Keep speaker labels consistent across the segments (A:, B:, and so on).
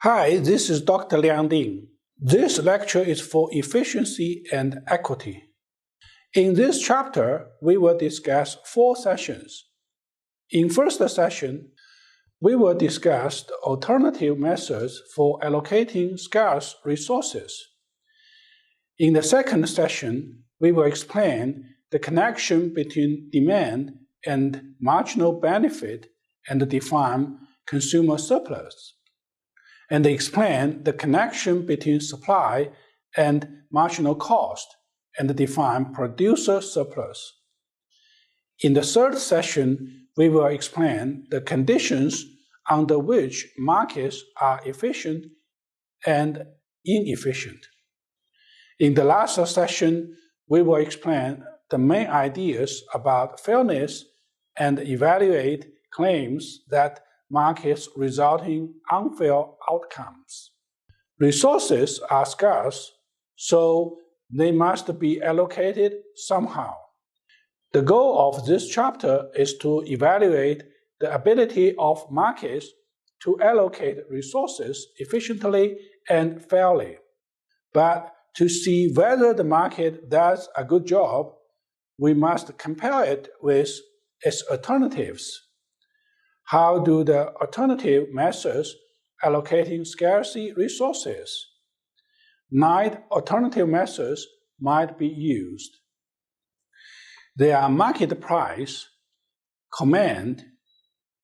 A: Hi, this is Dr. Liang Ding. This lecture is for efficiency and equity. In this chapter, we will discuss 4 sessions. In first session, we will discuss the alternative methods for allocating scarce resources. In the second session, we will explain the connection between demand and marginal benefit and define consumer surplus, and explain the connection between supply and marginal cost and define producer surplus. In the third session, we will explain the conditions under which markets are efficient and inefficient. In the last session, we will explain the main ideas about fairness and evaluate claims that markets result in unfair outcomes. Resources are scarce, so they must be allocated somehow. The goal of this chapter is to evaluate the ability of markets to allocate resources efficiently and fairly. But to see whether the market does a good job, we must compare it with its alternatives. How do the alternative methods allocating scarcity resources? 9 alternative methods might be used. They are market price, command,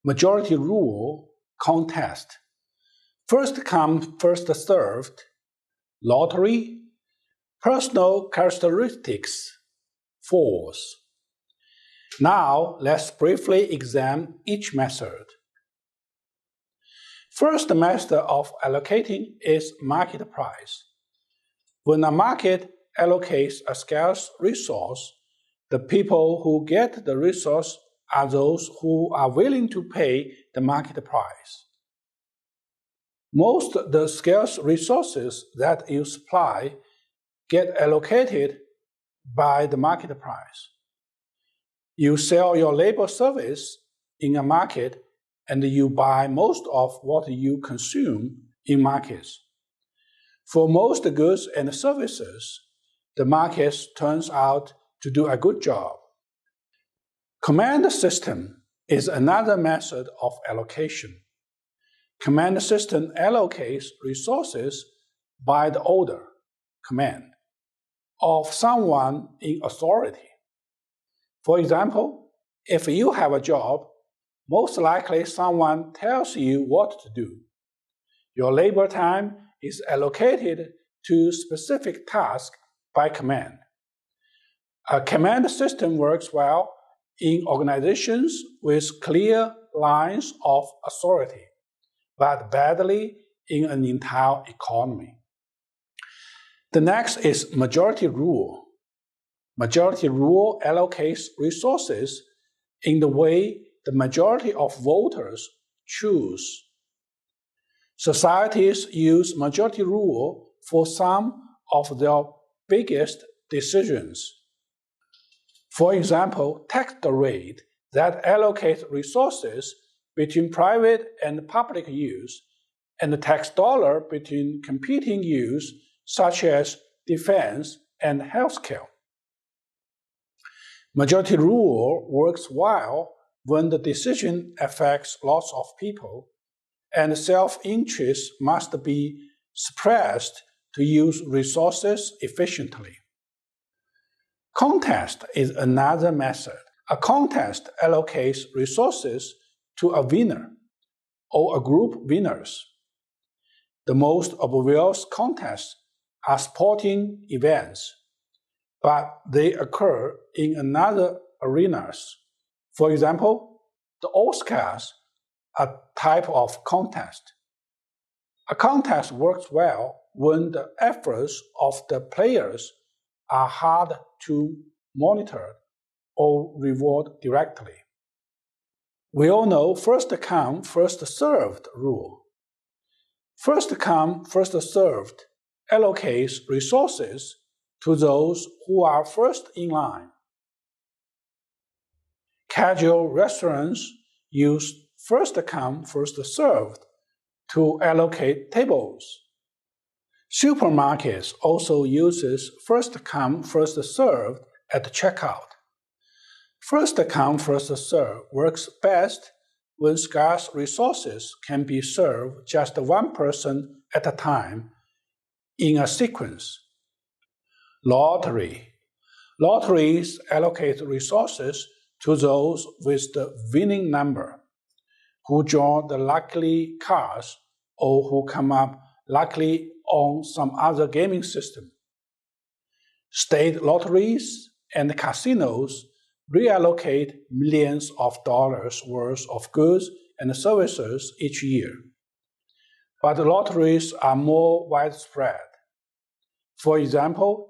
A: majority rule, contest, first come, first served, lottery, personal characteristics, force. Now, let's briefly examine each method. First method of allocating is market price. When a market allocates a scarce resource, the people who get the resource are those who are willing to pay the market price. Most of the scarce resources that you supply get allocated by the market price. You sell your labor service in a market and you buy most of what you consume in markets. For most goods and services, the market turns out to do a good job. Command system is another method of allocation. Command system allocates resources by the order, command, of someone in authority. For example, if you have a job, most likely someone tells you what to do. Your labor time is allocated to specific tasks by command. A command system works well in organizations with clear lines of authority, but badly in an entire economy. The next is majority rule. Majority rule allocates resources in the way the majority of voters choose. Societies use majority rule for some of their biggest decisions. For example, tax rate that allocates resources between private and public use, and the tax dollar between competing use such as defense and healthcare. Majority rule works well when the decision affects lots of people, and self-interest must be suppressed to use resources efficiently. Contest is another method. A contest allocates resources to a winner or a group of winners. The most obvious contests are sporting events, but they occur in another arenas. For example, the Oscars are a type of contest. A contest works well when the efforts of the players are hard to monitor or reward directly. We all know first come, first served rule. First come, first served allocates resources to those who are first in line. Casual restaurants use first come, first served to allocate tables. Supermarkets also uses first come, first served at checkout. First come, first served works best when scarce resources can be served just one person at a time in a sequence. Lottery. Lotteries allocate resources to those with the winning number, who draw the lucky cards or who come up luckily on some other gaming system. State lotteries and casinos reallocate millions of dollars worth of goods and services each year. But lotteries are more widespread. For example,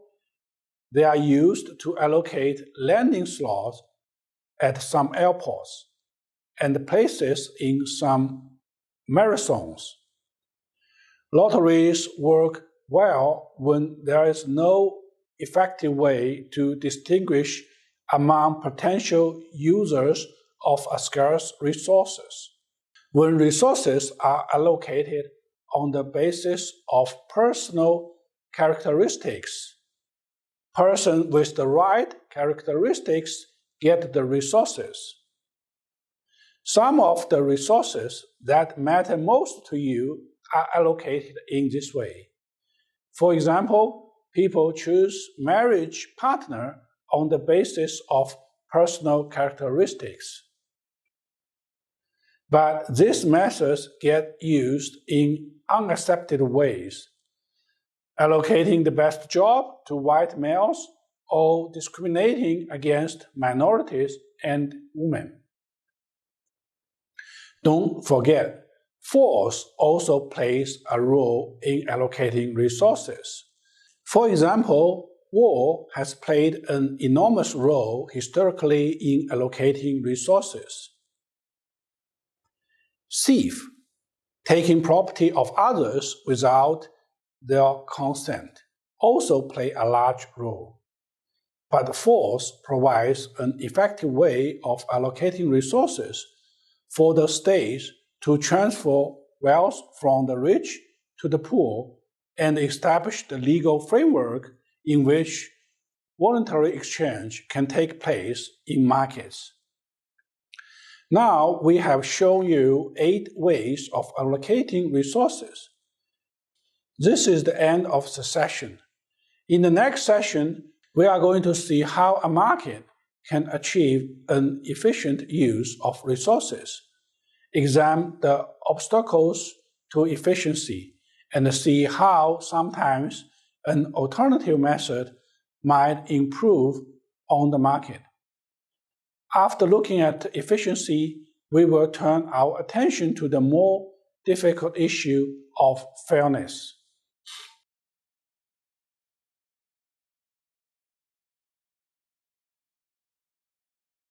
A: they are used to allocate landing slots at some airports and places in some marathons. Lotteries work well when there is no effective way to distinguish among potential users of a scarce resources. When resources are allocated on the basis of personal characteristics, persons with the right characteristics get the resources. Some of the resources that matter most to you are allocated in this way. For example, people choose marriage partner on the basis of personal characteristics. But these methods get used in unaccepted ways, allocating the best job to white males or discriminating against minorities and women. Don't forget, force also plays a role in allocating resources. For example, war has played an enormous role historically in allocating resources. Thief, taking property of others without their consent, also play a large role. But force provides an effective way of allocating resources for the states to transfer wealth from the rich to the poor and establish the legal framework in which voluntary exchange can take place in markets. Now we have shown you 8 ways of allocating resources. This is the end of the session. In the next session, we are going to see how a market can achieve an efficient use of resources, examine the obstacles to efficiency, and see how sometimes an alternative method might improve on the market. After looking at efficiency, we will turn our attention to the more difficult issue of fairness.